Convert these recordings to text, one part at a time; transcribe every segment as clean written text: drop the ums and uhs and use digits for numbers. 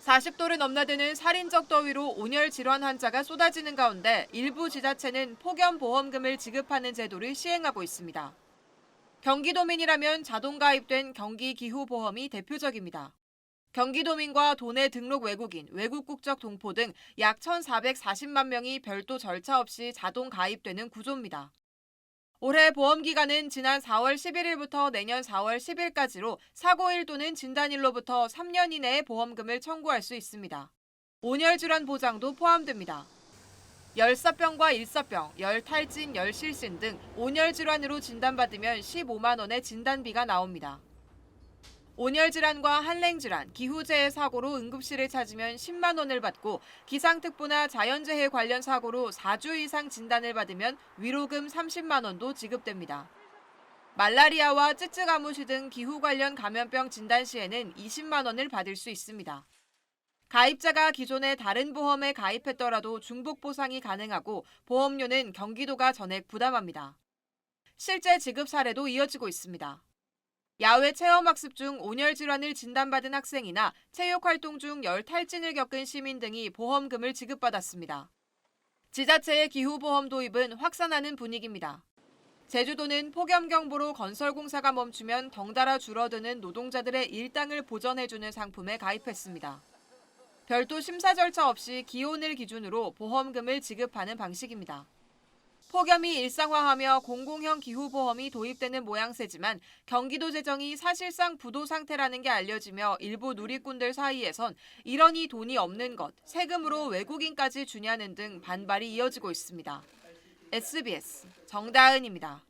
40도를 넘나드는 살인적 더위로 온열 질환 환자가 쏟아지는 가운데 일부 지자체는 폭염보험금을 지급하는 제도를 시행하고 있습니다. 경기도민이라면 자동 가입된 경기기후보험이 대표적입니다. 경기도민과 도내 등록 외국인, 외국 국적 동포 등 약 1,440만 명이 별도 절차 없이 자동 가입되는 구조입니다. 올해 보험 기간은 지난 4월 11일부터 내년 4월 10일까지로 사고일 또는 진단일로부터 3년 이내에 보험금을 청구할 수 있습니다. 온열질환 보장도 포함됩니다. 열사병과 일사병, 열탈진, 열실신 등 온열질환으로 진단받으면 15만 원의 진단비가 나옵니다. 온열질환과 한랭질환, 기후재해 사고로 응급실을 찾으면 10만 원을 받고 기상특보나 자연재해 관련 사고로 4주 이상 진단을 받으면 위로금 30만 원도 지급됩니다. 말라리아와 쯔쯔가무시 등 기후 관련 감염병 진단 시에는 20만 원을 받을 수 있습니다. 가입자가 기존의 다른 보험에 가입했더라도 중복 보상이 가능하고 보험료는 경기도가 전액 부담합니다. 실제 지급 사례도 이어지고 있습니다. 야외 체험학습 중 온열 질환을 진단받은 학생이나 체육활동 중 열탈진을 겪은 시민 등이 보험금을 지급받았습니다. 지자체의 기후보험 도입은 확산하는 분위기입니다. 제주도는 폭염경보로 건설공사가 멈추면 덩달아 줄어드는 노동자들의 일당을 보전해주는 상품에 가입했습니다. 별도 심사 절차 없이 기온을 기준으로 보험금을 지급하는 방식입니다. 폭염이 일상화하며 공공형 기후보험이 도입되는 모양새지만 경기도 재정이 사실상 부도 상태라는 게 알려지며 일부 누리꾼들 사이에선 이러니 돈이 없는 것, 세금으로 외국인까지 주냐는 등 반발이 이어지고 있습니다. SBS 정다은입니다.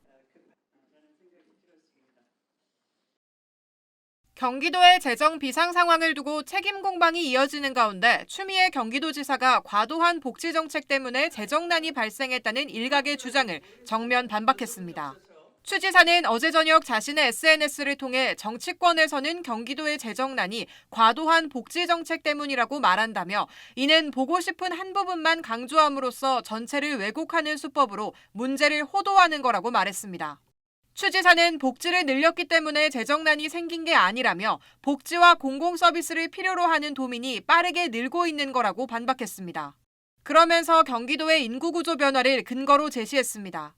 경기도의 재정 비상 상황을 두고 책임 공방이 이어지는 가운데 추미애 경기도지사가 과도한 복지 정책 때문에 재정난이 발생했다는 일각의 주장을 정면 반박했습니다. 추 지사는 어제 저녁 자신의 SNS를 통해 정치권에서는 경기도의 재정난이 과도한 복지 정책 때문이라고 말한다며 이는 보고 싶은 한 부분만 강조함으로써 전체를 왜곡하는 수법으로 문제를 호도하는 거라고 말했습니다. 추 지사는 복지를 늘렸기 때문에 재정난이 생긴 게 아니라며 복지와 공공서비스를 필요로 하는 도민이 빠르게 늘고 있는 거라고 반박했습니다. 그러면서 경기도의 인구구조 변화를 근거로 제시했습니다.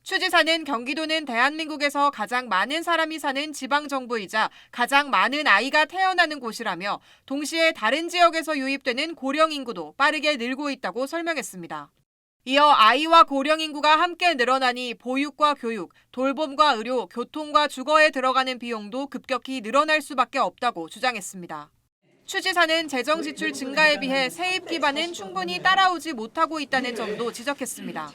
추 지사는 경기도는 대한민국에서 가장 많은 사람이 사는 지방정부이자 가장 많은 아이가 태어나는 곳이라며 동시에 다른 지역에서 유입되는 고령 인구도 빠르게 늘고 있다고 설명했습니다. 이어 아이와 고령 인구가 함께 늘어나니 보육과 교육, 돌봄과 의료, 교통과 주거에 들어가는 비용도 급격히 늘어날 수밖에 없다고 주장했습니다. 추 지사는 재정 지출 증가에 비해 세입 기반은 충분히 따라오지 못하고 있다는 점도 지적했습니다.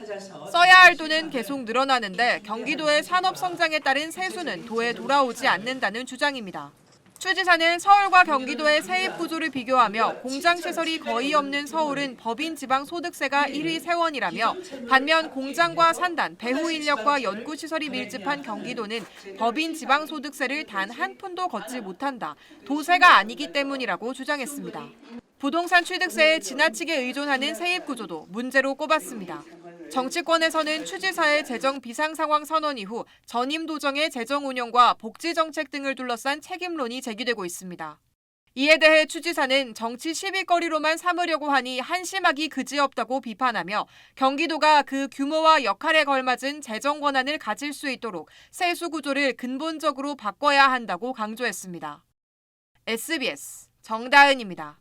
써야 할 돈은 계속 늘어나는데 경기도의 산업 성장에 따른 세수는 도에 돌아오지 않는다는 주장입니다. 추 지사는 서울과 경기도의 세입 구조를 비교하며 공장시설이 거의 없는 서울은 법인 지방소득세가 1위 세원이라며 반면 공장과 산단, 배후 인력과 연구시설이 밀집한 경기도는 법인 지방소득세를 단 한 푼도 걷지 못한다. 도세가 아니기 때문이라고 주장했습니다. 부동산 취득세에 지나치게 의존하는 세입 구조도 문제로 꼽았습니다. 정치권에서는 추 지사의 재정 비상 상황 선언 이후 전임 도정의 재정 운영과 복지 정책 등을 둘러싼 책임론이 제기되고 있습니다. 이에 대해 추 지사는 정치 시비거리로만 삼으려고 하니 한심하기 그지없다고 비판하며 경기도가 그 규모와 역할에 걸맞은 재정 권한을 가질 수 있도록 세수 구조를 근본적으로 바꿔야 한다고 강조했습니다. SBS 정다은입니다.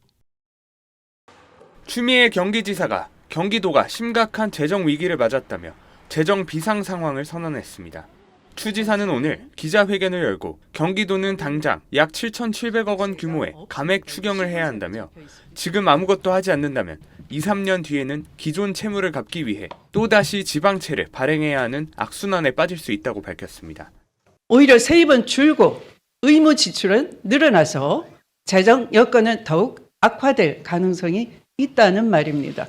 추미애 경기지사가 경기도가 심각한 재정 위기를 맞았다며 재정 비상 상황을 선언했습니다. 추 지사는 오늘 기자회견을 열고 경기도는 당장 약 7,700억 원 규모의 감액 추경을 해야 한다며 지금 아무것도 하지 않는다면 2, 3년 뒤에는 기존 채무를 갚기 위해 또다시 지방채를 발행해야 하는 악순환에 빠질 수 있다고 밝혔습니다. 오히려 세입은 줄고 의무 지출은 늘어나서 재정 여건은 더욱 악화될 가능성이 있다는 말입니다.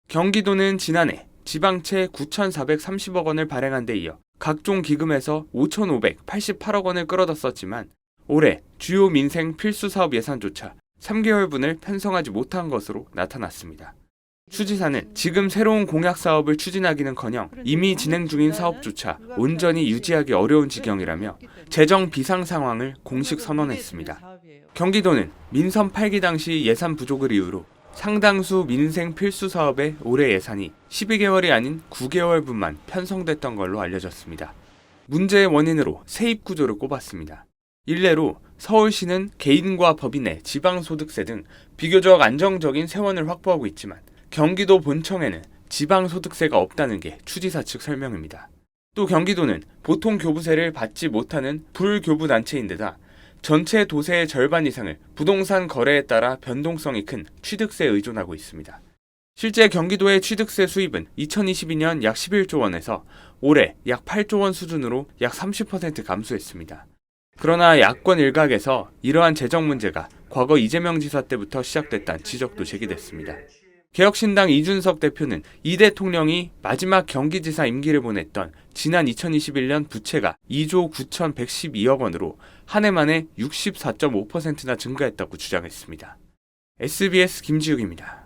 경기도는 지난해 지방채 9,430억 원을 발행한 데 이어 각종 기금에서 5,588억 원을 끌어다 썼지만 올해 주요 민생 필수 사업 예산조차 3개월분을 편성하지 못한 것으로 나타났습니다. 추 지사는 지금 새로운 공약 사업을 추진하기는커녕 이미 진행 중인 사업조차 온전히 유지하기 어려운 지경이라며 재정 비상 상황을 공식 선언했습니다. 경기도는 민선 8기 당시 예산 부족을 이유로 상당수 민생 필수 사업의 올해 예산이 12개월이 아닌 9개월분만 편성됐던 걸로 알려졌습니다. 문제의 원인으로 세입 구조를 꼽았습니다. 일례로 서울시는 개인과 법인의 지방소득세 등 비교적 안정적인 세원을 확보하고 있지만 경기도 본청에는 지방소득세가 없다는 게 추지사 측 설명입니다. 또 경기도는 보통 교부세를 받지 못하는 불교부단체인데다 전체 도세의 절반 이상을 부동산 거래에 따라 변동성이 큰 취득세에 의존하고 있습니다. 실제 경기도의 취득세 수입은 2022년 약 11조 원에서 올해 약 8조 원 수준으로 약 30% 감소했습니다. 그러나 야권 일각에서 이러한 재정 문제가 과거 이재명 지사 때부터 시작됐다는 지적도 제기됐습니다. 개혁신당 이준석 대표는 이 대통령이 마지막 경기지사 임기를 보냈던 지난 2021년 부채가 2조 9,112억 원으로 한 해 만에 64.5%나 증가했다고 주장했습니다. SBS 김지욱입니다.